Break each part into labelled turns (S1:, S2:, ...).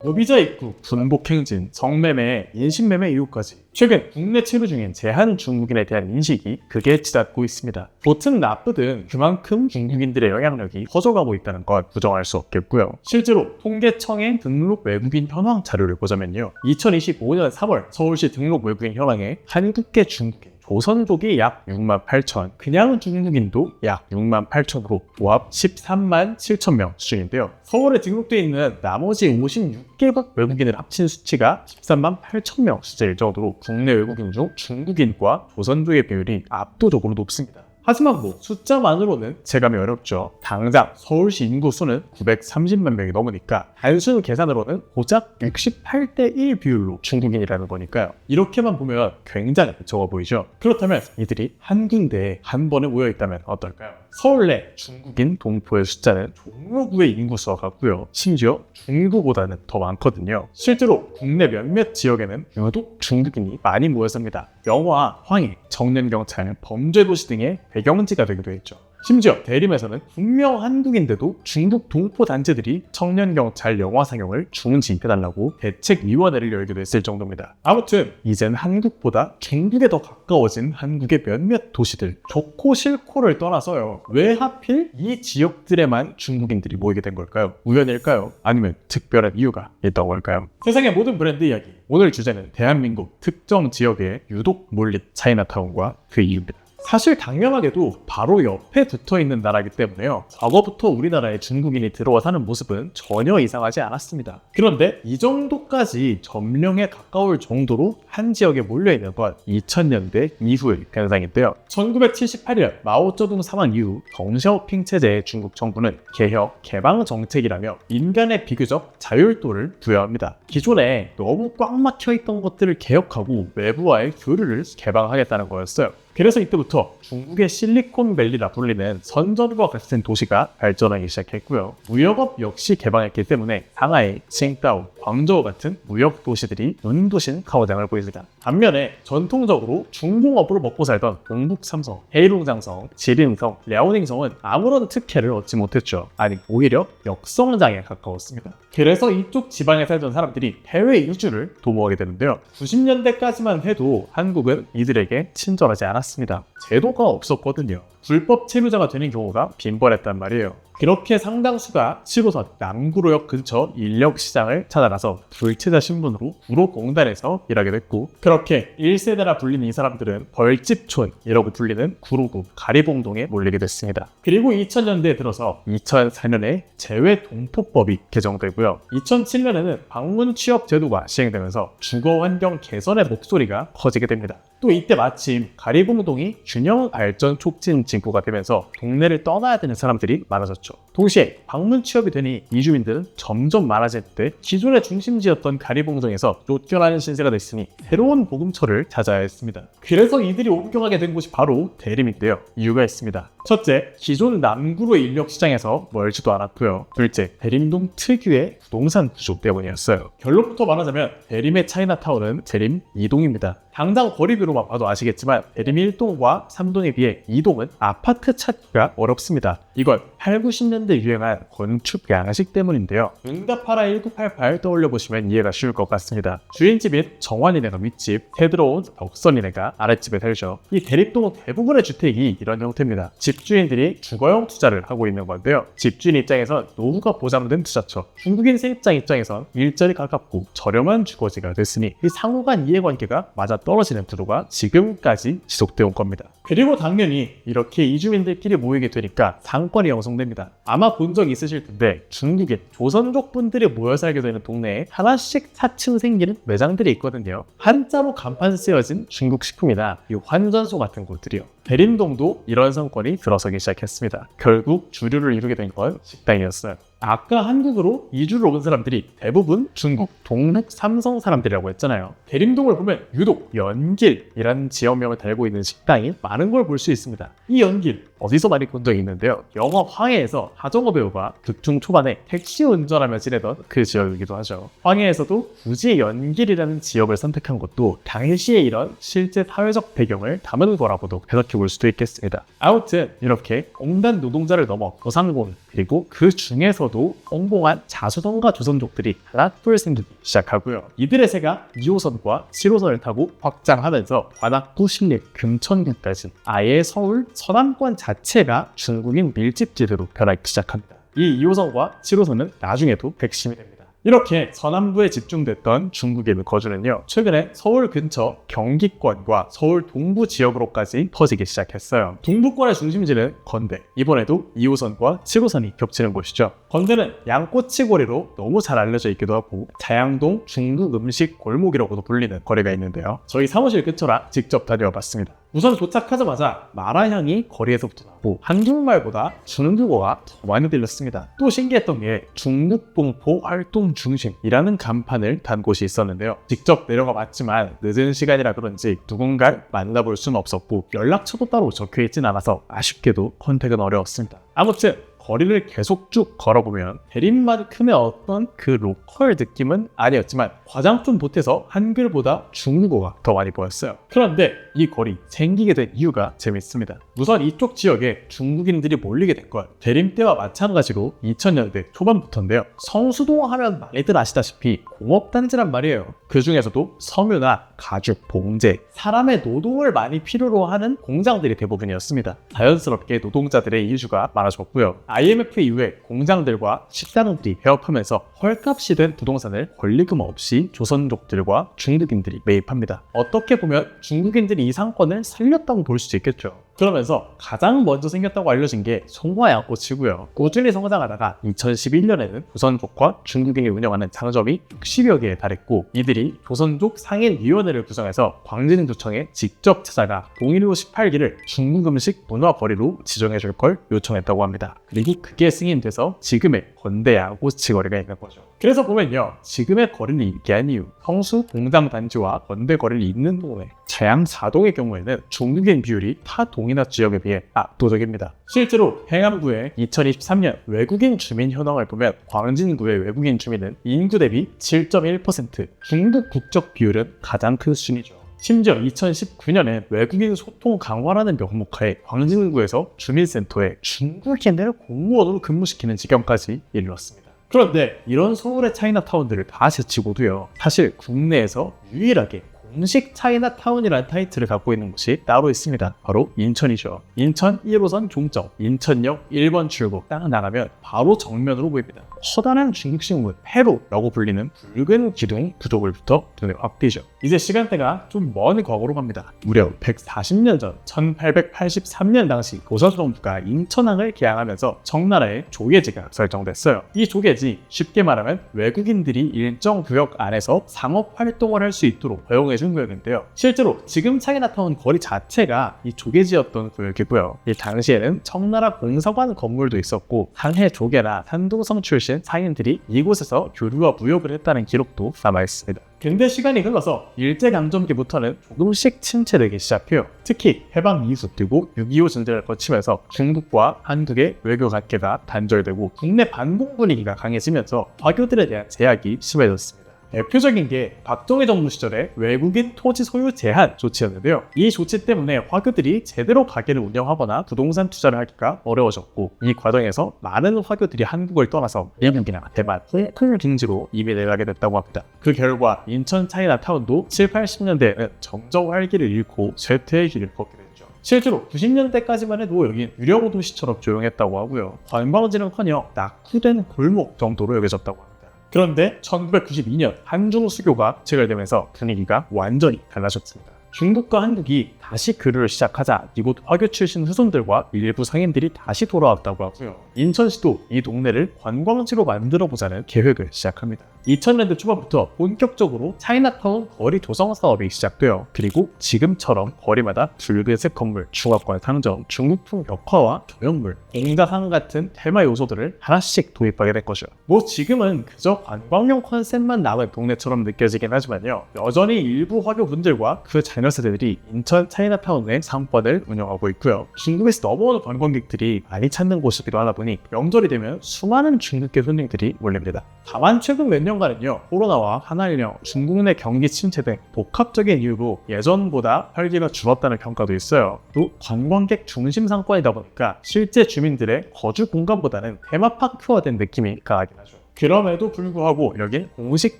S1: 무비자 입국, 군복행진, 성매매, 인신매매 이후까지 최근 국내 체류 중인 제한 중국인에 대한 인식이 극에 치닫고 있습니다. 좋든 나쁘든 그만큼 중국인들의 영향력이 커져가고 있다는 건 부정할 수 없겠고요. 실제로 통계청의 등록 외국인 현황 자료를 보자면요. 2025년 3월 서울시 등록 외국인 현황에 한국계 중국인 조선족이 약 6만 8천, 그냥 중국인도 약 6만 8천으로 조합 13만 7천 명 수준인데요. 서울에 등록되어 있는 나머지 56개국 외국인을 합친 수치가 13만 8천 명 수준일 정도로 국내 외국인 중 중국인과 조선족의 비율이 압도적으로 높습니다. 하지만 숫자만으로는 체감이 어렵죠. 당장 서울시 인구 수는 930만 명이 넘으니까 단순 계산으로는 고작 68대 1 비율로 중국인이라는 거니까요. 이렇게만 보면 굉장히 적어 보이죠. 그렇다면 이들이 한 군데에 한 번에 모여 있다면 어떨까요? 서울 내 중국인 동포의 숫자는 종로구의 인구수와 같고요. 심지어 중구보다는 더 많거든요. 실제로 국내 몇몇 지역에는 유독 중국인이 많이 모였습니다. 영화, 황해, 정년경찰, 범죄도시 등의 배경지가 되기도 했죠. 심지어 대림에서는 분명 한국인데도 중국 동포 단체들이 청년경찰 영화 상영을 중지해달라고 대책위원회를 열기도 했을 정도입니다. 아무튼 이젠 한국보다 중국에 더 가까워진 한국의 몇몇 도시들, 좋고 싫고를 떠나서요. 왜 하필 이 지역들에만 중국인들이 모이게 된 걸까요? 우연일까요? 아니면 특별한 이유가 있던 걸까요? 세상의 모든 브랜드 이야기, 오늘 주제는 대한민국 특정 지역에 유독 몰린 차이나타운과 그 이유입니다. 사실 당연하게도 바로 옆에 붙어있는 나라이기 때문에요. 과거부터 우리나라에 중국인이 들어와 사는 모습은 전혀 이상하지 않았습니다. 그런데 이 정도까지 점령에 가까울 정도로 한 지역에 몰려있는 건 2000년대 이후의 현상인데요. 1978년 마오쩌둥 사망 이후 덩샤오핑 체제의 중국 정부는 개혁, 개방 정책이라며 인간의 비교적 자율도를 부여합니다. 기존에 너무 꽉 막혀있던 것들을 개혁하고 외부와의 교류를 개방하겠다는 거였어요. 그래서 이때부터 중국의 실리콘밸리라 불리는 선전과 같은 도시가 발전하기 시작했고요. 무역업 역시 개방했기 때문에 상하이, 칭다오, 광저우 같은 무역 도시들이 눈부신 가오장을 보입니다. 반면에 전통적으로 중공업으로 먹고 살던 동북삼성, 헤이룽장성, 지린성, 랴오닝성은 아무런 특혜를 얻지 못했죠. 아니 오히려 역성장에 가까웠습니다. 그래서 이쪽 지방에 살던 사람들이 해외 이주를 도모하게 되는데요. 90년대까지만 해도 한국은 이들에게 친절하지 않았습니다. 제도가 없었거든요. 불법 체류자가 되는 경우가 빈번했단 말이에요. 그렇게 상당수가 7호선 남구로역 근처 인력시장을 찾아가서 불체자 신분으로 구로공단에서 일하게 됐고, 그렇게 1세대라 불리는 이 사람들은 벌집촌이라고 불리는 구로구 가리봉동에 몰리게 됐습니다. 그리고 2000년대에 들어서 2004년에 재외동포법이 개정되고요. 2007년에는 방문 취업 제도가 시행되면서 주거 환경 개선의 목소리가 커지게 됩니다. 또 이때 마침 가리봉동이 균형 발전 촉진 진구가 되면서 동네를 떠나야 되는 사람들이 많아졌죠. 동시에 방문 취업이 되니 이주민들은 점점 많아졌는데 기존의 중심지였던 가리봉동에서 쫓겨나는 신세가 됐으니 새로운 보금처를 찾아야 했습니다. 그래서 이들이 옮겨가게 된 곳이 바로 대림인데요. 이유가 있습니다. 첫째, 기존 남구로 인력시장에서 멀지도 않았고요. 둘째, 대림동 특유의 부동산 구조 때문이었어요. 결론부터 말하자면 대림의 차이나타운은 대림 2동입니다. 당장 거리비로만 봐도 아시겠지만 대림 1동과 3동에 비해 2동은 아파트 찾기가 어렵습니다. 이건 8, 90년대 유행한 건축 양식 때문인데요. 응답하라 1988 떠올려보시면 이해가 쉬울 것 같습니다. 주인집인 정환이네가 윗집, 새 들어온 덕선이네가 아랫집에 살죠. 이 대림동 대부분의 주택이 이런 형태입니다. 집주인들이 주거용 투자를 하고 있는 건데요. 집주인 입장에선 노후가 보장된 투자처, 중국인 세입자 입장에선 일자리 가깝고 저렴한 주거지가 됐으니 이 상호간 이해관계가 맞아 떨어지는 구도가 지금까지 지속되어 온 겁니다. 그리고 당연히 이렇게 이주민들끼리 모이게 되니까 상권이 형성됩니다. 아마 본 적 있으실 텐데 중국인, 조선족 분들이 모여 살게 되는 동네에 하나씩 4층 생기는 매장들이 있거든요. 한자로 간판 쓰여진 중국 식품이나 이 환전소 같은 곳들이요. 대림동도 이런 상권이 들어서기 시작했습니다. 결국 주류를 이루게 된 건 식당이었어요. 아까 한국으로 이주를 온 사람들이 대부분 중국, 동북, 삼성 사람들이라고 했잖아요. 대림동을 보면 유독 연길이라는 지역명을 달고 있는 식당이 많은 걸 볼 수 있습니다. 이 연길, 어디서 많이 본 적이 있는데요. 영화 황해에서 하정우 배우가 극중 초반에 택시 운전하며 지내던 그 지역이기도 하죠. 황해에서도 굳이 연길이라는 지역을 선택한 것도 당시에 이런 실제 사회적 배경을 담은 거라고도 해석해 볼 수도 있겠습니다. 아무튼 이렇게 공단 노동자를 넘어 도상공, 그리고 그 중에서도 엉봉한 자수성가 조선족들이 하나둘 생기기 시작하고요. 이들의 세가 2호선과 7호선을 타고 확장하면서 관악구, 신립, 금천구까지 아예 서울 서남권 자체가 중국인 밀집지대로 변하기 시작합니다. 이 2호선과 7호선은 나중에도 핵심이 됩니다. 이렇게 서남부에 집중됐던 중국인의 거주는요, 최근에 서울 근처 경기권과 서울 동부 지역으로까지 퍼지기 시작했어요. 동부권의 중심지는 건대, 이번에도 2호선과 7호선이 겹치는 곳이죠. 건대는 양꼬치거리로 너무 잘 알려져 있기도 하고 자양동 중국 음식 골목이라고도 불리는 거리가 있는데요. 저희 사무실 근처라 직접 다녀와 봤습니다. 우선 도착하자마자 마라향이 거리에서부터 나고 한국말보다 중국어가 더 많이 들렸습니다. 또 신기했던 게 중국 동포 활동 중심이라는 간판을 단 곳이 있었는데요. 직접 내려가 봤지만 늦은 시간이라 그런지 누군가를 만나볼 수는 없었고 연락처도 따로 적혀있진 않아서 아쉽게도 컨택은 어려웠습니다. 아무튼 거리를 계속 쭉 걸어보면 대림만큼의 어떤 그 로컬 느낌은 아니었지만 과장 좀 보태서 한글보다 중국어가 더 많이 보였어요. 그런데 이 거리 생기게 된 이유가 재밌습니다. 우선 이쪽 지역에 중국인들이 몰리게 된 건 대림 때와 마찬가지로 2000년대 초반부터인데요. 성수동 하면 많이들 아시다시피 공업단지란 말이에요. 그 중에서도 섬유나 가죽, 봉제, 사람의 노동을 많이 필요로 하는 공장들이 대부분이었습니다. 자연스럽게 노동자들의 이주가 많아졌고요. IMF 이후에 공장들과 식당들이 폐업하면서 헐값이 된 부동산을 권리금 없이 조선족들과 중국인들이 매입합니다. 어떻게 보면 중국인들이 이 상권을 살렸다고 볼 수도 있겠죠. 그러면서 가장 먼저 생겼다고 알려진 게 송화양꼬치고요. 꾸준히 성장하다가 2011년에는 조선족과 중국인이 운영하는 상점이 60여 개에 달했고, 이들이 조선족 상인위원회를 구성해서 광진구청에 직접 찾아가 동일호 18기를 중국 음식 문화 거리로 지정해줄 걸 요청했다고 합니다. 그리고 그게 승인돼서 지금의 건대 양꼬치 거리가 있는 거죠. 그래서 보면요, 지금의 거리를 얘기한 이유, 성수 공장 단지와 건대 거리를 잇는 동네 자양 4동의 경우에는 중국인 비율이 타 동이나 지역에 비해 압도적입니다. 실제로 행안부의 2023년 외국인 주민 현황을 보면 광진구의 외국인 주민은 인구 대비 7.1%, 중국 국적 비율은 가장 큰 수준이죠. 심지어 2019년에 외국인 소통 강화라는 명목하에 광진구에서 주민센터에 중국인을 공무원으로 근무시키는 지경까지 이르렀습니다. 그런데 이런 서울의 차이나타운들을 다 제치고도요, 사실 국내에서 유일하게 공식 차이나타운이라는 타이틀을 갖고 있는 곳이 따로 있습니다. 바로 인천이죠. 인천 1호선 종점, 인천역 1번 출구 딱 나가면 바로 정면으로 보입니다. 커다란 중국식 문, 회로라고 불리는 붉은 기둥 구조물부터 눈에 확 띄죠. 이제 시간대가 좀 먼 과거로 갑니다. 무려 140년 전 1883년 당시 조선정부가 인천항을 개항하면서 청나라의 조계지가 설정됐어요. 이 조계지, 쉽게 말하면 외국인들이 일정 구역 안에서 상업 활동을 할 수 있도록 허용해준 구역인데요. 실제로 지금 차이나타운 거리 자체가 이 조계지였던 구역이고요. 이 당시에는 청나라 공사관 건물도 있었고 상해 조계나 산둥성 출신 상인들이 이곳에서 교류와 무역을 했다는 기록도 남아있습니다. 근데 시간이 흘러서 일제강점기부터는 조금씩 침체되기 시작해요. 특히 해방 이후 그리고 6.25 전쟁을 거치면서 중국과 한국의 외교 관계가 단절되고 국내 반공 분위기가 강해지면서 화교들에 대한 제약이 심해졌습니다. 대표적인 게 박정희 정부 시절의 외국인 토지 소유 제한 조치였는데요. 이 조치 때문에 화교들이 제대로 가게를 운영하거나 부동산 투자를 하기가 어려워졌고, 이 과정에서 많은 화교들이 한국을 떠나서 미얀마나 대만, 홍콩 등지로 이민을 가게 됐다고 합니다. 그 결과 인천 차이나타운도 7, 80년대에는 점점 활기를 잃고 쇠퇴의 길을 걷게 됐죠. 실제로 90년대까지만 해도 여긴 유령 도시처럼 조용했다고 하고요. 관광지는커녕 낙후된 골목 정도로 여겨졌다고 합니다. 그런데 1992년 한중 수교가 체결되면서 분위기가 완전히 달라졌습니다. 중국과 한국이 다시 교류를 시작하자 이곳 화교 출신 후손들과 일부 상인들이 다시 돌아왔다고 하고요. 인천시도 이 동네를 관광지로 만들어보자는 계획을 시작합니다. 2000년대 초반부터 본격적으로 차이나타운 거리 조성 사업이 시작돼요. 그리고 지금처럼 거리마다 붉은색 건물, 중화권 상점, 중국풍 벽화와 조형물, 공자상 같은 테마 요소들을 하나씩 도입하게 된 거죠. 뭐 지금은 그저 관광용 컨셉만 남은 동네처럼 느껴지긴 하지만요, 여전히 일부 화교분들과 그 자녀 세대들이 인천 차이나타운의 상권을 운영하고 있고요. 중국에서 넘어오는 관광객들이 많이 찾는 곳이기도 하다 보니 명절이 되면 수많은 중국계 손님들이 몰립니다. 다만 최근 몇 년간은요, 코로나와 한한령, 중국 내 경기 침체 등 복합적인 이유로 예전보다 활기가 줄었다는 평가도 있어요. 또 관광객 중심 상권이다 보니까 실제 주민들의 거주 공간보다는 테마파크화된 느낌이 강하긴 하죠. 그럼에도 불구하고 여긴 공식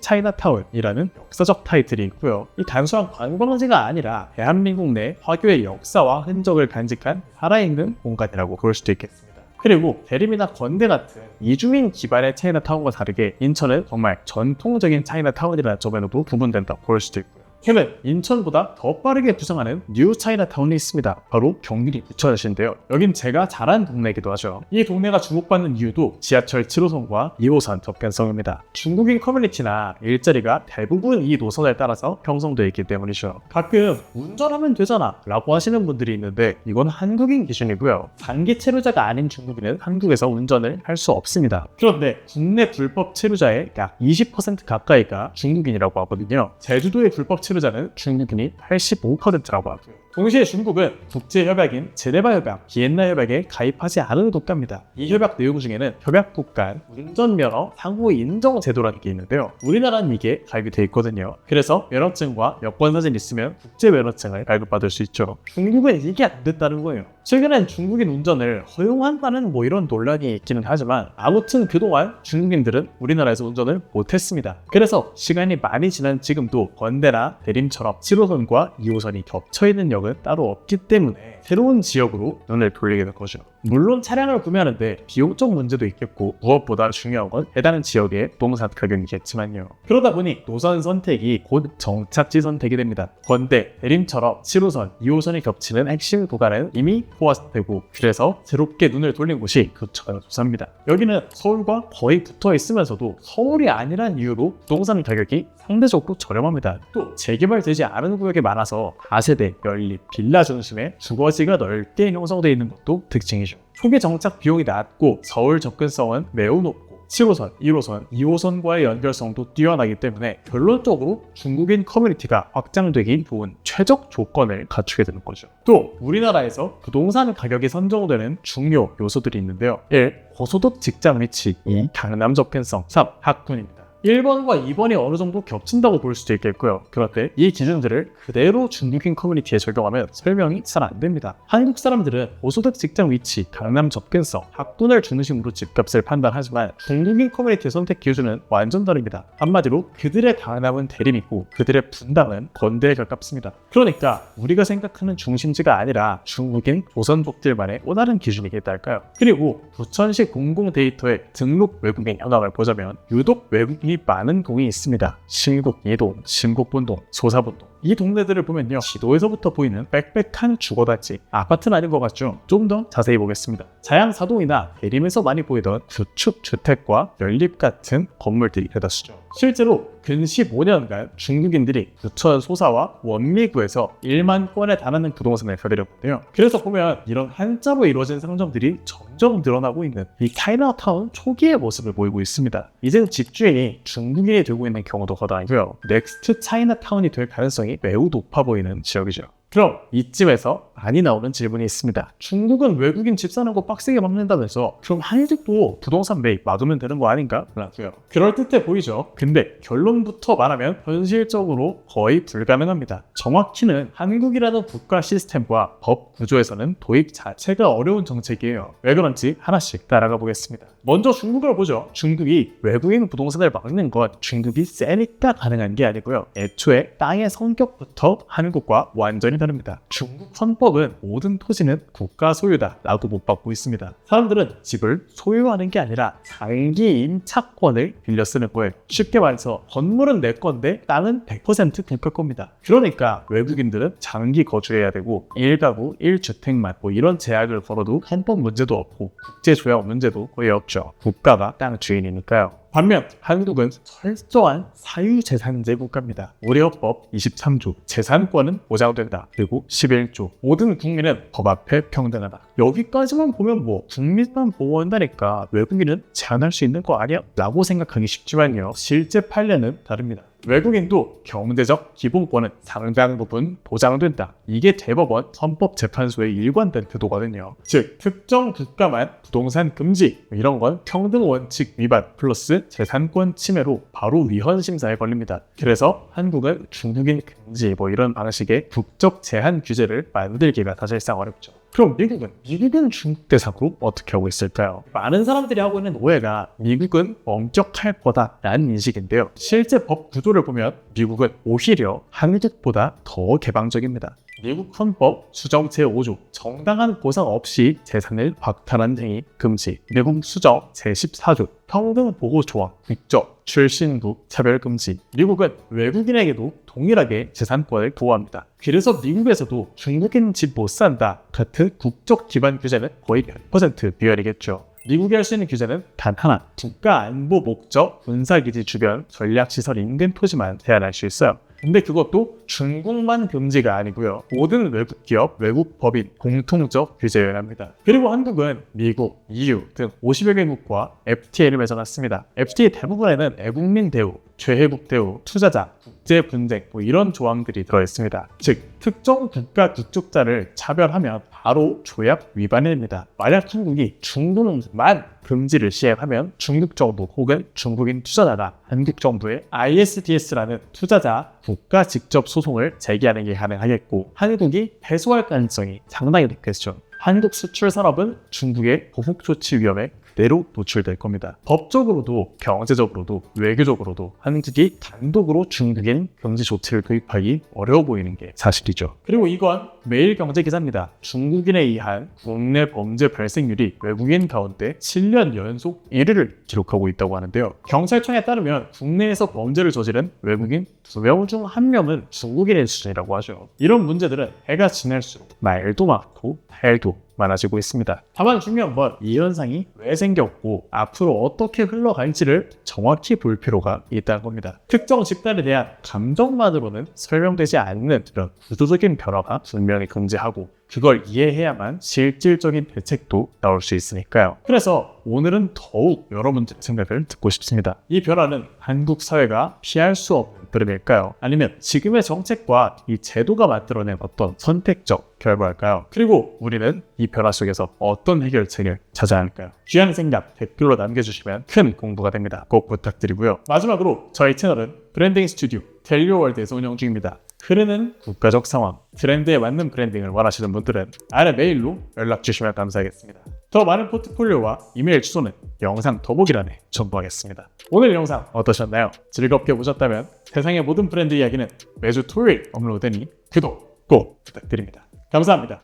S1: 차이나타운이라는 역사적 타이틀이 있고요. 이 단순한 관광지가 아니라 대한민국 내 화교의 역사와 흔적을 간직한 살아있는 공간이라고 볼 수도 있겠습니다. 그리고 대림이나 건대 같은 이주민 기반의 차이나타운과 다르게 인천은 정말 전통적인 차이나타운이라는 점에서도 구분된다고 볼 수도 있고요. 최근 인천보다 더 빠르게 부상하는 뉴 차이나타운이 있습니다. 바로 경기도 부천시인데요. 여긴 제가 자란 동네이기도 하죠. 이 동네가 주목받는 이유도 지하철 7호선과 2호선 접근성입니다. 중국인 커뮤니티나 일자리가 대부분 이 노선을 따라서 형성되어 있기 때문이죠. 가끔 운전하면 되잖아 라고 하시는 분들이 있는데 이건 한국인 기준이고요. 단기 체류자가 아닌 중국인은 한국에서 운전을 할 수 없습니다. 그런데 국내 불법 체류자의 약 20% 가까이가 중국인이라고 하거든요. 제주도의 불법 체류자는 중국인이 85%라고 하고요. 동시에 중국은 국제협약인 제네바 협약, 비엔나 협약에 가입하지 않은 국가입니다. 이 협약 내용 중에는 협약국 간 운전면허 상호 인정 제도라는 게 있는데요. 우리나라는 이게 가입이 돼 있거든요. 그래서 면허증과 여권사진 있으면 국제 면허증을 발급받을 수 있죠. 중국은 이게 안 됐다는 거예요. 최근엔 중국인 운전을 허용한다는 이런 논란이 있기는 하지만 아무튼 그동안 중국인들은 우리나라에서 운전을 못했습니다. 그래서 시간이 많이 지난 지금도 건대나 대림처럼 7호선과 2호선이 겹쳐있는 역은 따로 없기 때문에 새로운 지역으로 눈을 돌리게 된 거죠. 물론 차량을 구매하는데 비용적 문제도 있겠고 무엇보다 중요한 건 해당 지역의 부동산 가격이겠지만요. 그러다 보니 노선 선택이 곧 정착지 선택이 됩니다. 건대, 대림처럼 7호선, 2호선이 겹치는 핵심 구간은 이미 포화되고 그래서 새롭게 눈을 돌린 곳이 부천 소사입니다. 여기는 서울과 거의 붙어 있으면서도 서울이 아니란 이유로 부동산 가격이 상대적으로 저렴합니다. 또 재개발되지 않은 구역이 많아서 다세대, 연립, 빌라 중심의 주거지가 넓게 형성되어 있는 것도 특징이죠. 초기 정착 비용이 낮고 서울 접근성은 매우 높고 7호선, 1호선, 2호선과의 연결성도 뛰어나기 때문에 결론적으로 중국인 커뮤니티가 확장되기 좋은 최적 조건을 갖추게 되는 거죠. 또 우리나라에서 부동산 가격이 선정되는 중요 요소들이 있는데요. 1. 고소득 직장 위치, 2. 강남 접근성, 3. 학군입니다. 1번과 2번이 어느 정도 겹친다고 볼 수도 있겠고요. 그런데 이 기준들을 그대로 중국인 커뮤니티에 적용하면 설명이 잘 안 됩니다. 한국 사람들은 고소득 직장 위치, 강남 접근성, 학군을 중심으로 집값을 판단하지만 중국인 커뮤니티의 선택 기준은 완전 다릅니다. 한마디로 그들의 강남은 대림이고 그들의 분당은 건대에 가깝습니다. 그러니까 우리가 생각하는 중심지가 아니라 중국인 조선족들만의 또 다른 기준이겠다 할까요? 그리고 부천시 공공 데이터의 등록 외국인 현황을 보자면 유독 외국인 많은 동이 있습니다. 신국, 예동, 신곡본동, 소사본동. 이 동네들을 보면요, 지도에서부터 보이는 빽빽한 주거단지, 아파트는 아닌 것 같죠? 좀 더 자세히 보겠습니다. 자양사동이나 대림에서 많이 보이던 구축 주택과 연립 같은 건물들이 대다수죠. 실제로 근 15년간 중국인들이 부천 소사와 원미구에서 1만 건에 달하는 부동산을 거들였는데요. 그래서 보면 이런 한자로 이루어진 상점들이 점점 늘어나고 있는 이 차이나타운 초기의 모습을 보이고 있습니다. 이젠 집주인이 중국인이 되고 있는 경우도 거다이고요. 넥스트 차이나타운이 될 가능성이 매우 높아 보이는 지역이죠. 그럼 이쯤에서 많이 나오는 질문이 있습니다. 중국은 외국인 집 사는 거 빡세게 막는다면서 그럼 한국도 부동산 매입 막으면 되는 거 아닌가? 라고요. 그럴듯해 보이죠? 근데 결론부터 말하면 현실적으로 거의 불가능합니다. 정확히는 한국이라는 국가 시스템과 법 구조에서는 도입 자체가 어려운 정책이에요. 왜 그런지 하나씩 따라가 보겠습니다. 먼저 중국을 보죠. 중국이 외국인 부동산을 막는 건 중국이 세니까 가능한 게 아니고요. 애초에 땅의 성격부터 한국과 완전히 다릅니다. 중국 헌법은 모든 토지는 국가 소유다 라고 못 받고 있습니다. 사람들은 집을 소유하는 게 아니라 장기 임차권을 빌려 쓰는 거예요. 쉽게 말해서 건물은 내 건데 땅은 100% 국가 겁니다. 그러니까 외국인들은 장기 거주해야 되고 1가구 1주택만 이런 제약을 걸어도 헌법 문제도 없고 국제조약 문제도 거의 없죠. 국가가 땅 주인이니까요. 반면 한국은 철저한 사유재산제 국가입니다. 우리 헌법 23조 재산권은 보장된다. 그리고 11조 모든 국민은 법 앞에 평등하다. 여기까지만 보면 국민만 보호한다니까 외국인은 제한할 수 있는 거 아니야? 라고 생각하기 쉽지만요. 실제 판례는 다릅니다. 외국인도 경제적 기본권은 상당 부분 보장된다. 이게 대법원 헌법재판소의 일관된 태도거든요. 즉 특정 국가만 부동산 금지 이런 건 평등 원칙 위반 플러스 재산권 침해로 바로 위헌 심사에 걸립니다. 그래서 한국은 중국인 금지 이런 방식의 국적 제한 규제를 만들기가 사실상 어렵죠. 그럼 미국은 중국 대상으로 어떻게 하고 있을까요? 많은 사람들이 하고 있는 오해가 미국은 엄격할 거다라는 인식인데요. 실제 법 구조를 보면 미국은 오히려 한국보다 더 개방적입니다. 미국 헌법 수정 제5조 정당한 보상 없이 재산을 박탈하는 행위 금지. 미국 수정 제14조 평등 보호 조항 국적 출신국 차별 금지. 미국은 외국인에게도 동일하게 재산권을 보호합니다. 그래서 미국에서도 중국인 집 못 산다 같은 국적 기반 규제는 거의 100% 비활이겠죠. 미국이 할 수 있는 규제는 단 하나, 국가 안보 목적 군사기지 주변 전략시설 인근 토지만 제한할 수 있어요. 근데 그것도 중국만 금지가 아니고요. 모든 외국 기업, 외국 법인 공통적 규제여야 합니다. 그리고 한국은 미국, EU 등 50여 개국과 FTA를 맺어놨습니다. FTA 대부분에는 애국민 대우, 최혜국 대우, 투자자, 국제 분쟁 이런 조항들이 들어있습니다. 즉 특정 국가 국적자를 차별하면 바로 조약 위반입니다. 만약 한국이 중국만 금지를 시행하면 중국 정부 혹은 중국인 투자자가 한국 정부의 ISDS라는 투자자 국가 직접 소송을 제기하는 게 가능하겠고 한국이 패소할 가능성이 상당히 높겠죠. 한국 수출 산업은 중국의 보복 조치 위험에 그대로 노출될 겁니다. 법적으로도 경제적으로도 외교적으로도 한국이 단독으로 중국인 금지 조치를 도입하기 어려워 보이는 게 사실이죠. 그리고 이건 매일경제기사입니다. 중국인에 의한 국내 범죄 발생률이 외국인 가운데 7년 연속 1위를 기록하고 있다고 하는데요. 경찰청에 따르면 국내에서 범죄를 저지른 외국인 2명 중 1명은 중국인의 수준이라고 하죠. 이런 문제들은 해가 지날수록 말도 많고 탈도 많아지고 있습니다. 다만 중요한 건 이 현상이 왜 생겼고 앞으로 어떻게 흘러갈지를 정확히 볼 필요가 있다는 겁니다. 특정 집단에 대한 감정만으로는 설명되지 않는 그런 구조적인 변화가 분명히 존재하고 그걸 이해해야만 실질적인 대책도 나올 수 있으니까요. 그래서 오늘은 더욱 여러분들의 생각을 듣고 싶습니다. 이 변화는 한국 사회가 피할 수 없는 흐름일까요? 아니면 지금의 정책과 이 제도가 만들어낸 어떤 선택적 결과일까요? 그리고 우리는 이 변화 속에서 어떤 해결책을 찾아야 할까요? 귀한 생각 댓글로 남겨주시면 큰 공부가 됩니다. 꼭 부탁드리고요. 마지막으로 저희 채널은 브랜딩 스튜디오 델리오월드에서 운영 중입니다. 흐르는 국가적 상황, 트렌드에 맞는 브랜딩을 원하시는 분들은 아래 메일로 연락 주시면 감사하겠습니다. 더 많은 포트폴리오와 이메일 주소는 영상 더보기란에 첨부하겠습니다. 오늘 영상 어떠셨나요? 즐겁게 보셨다면 세상의 모든 브랜드 이야기는 매주 토요일 업로드되니 구독 꼭 부탁드립니다. 감사합니다.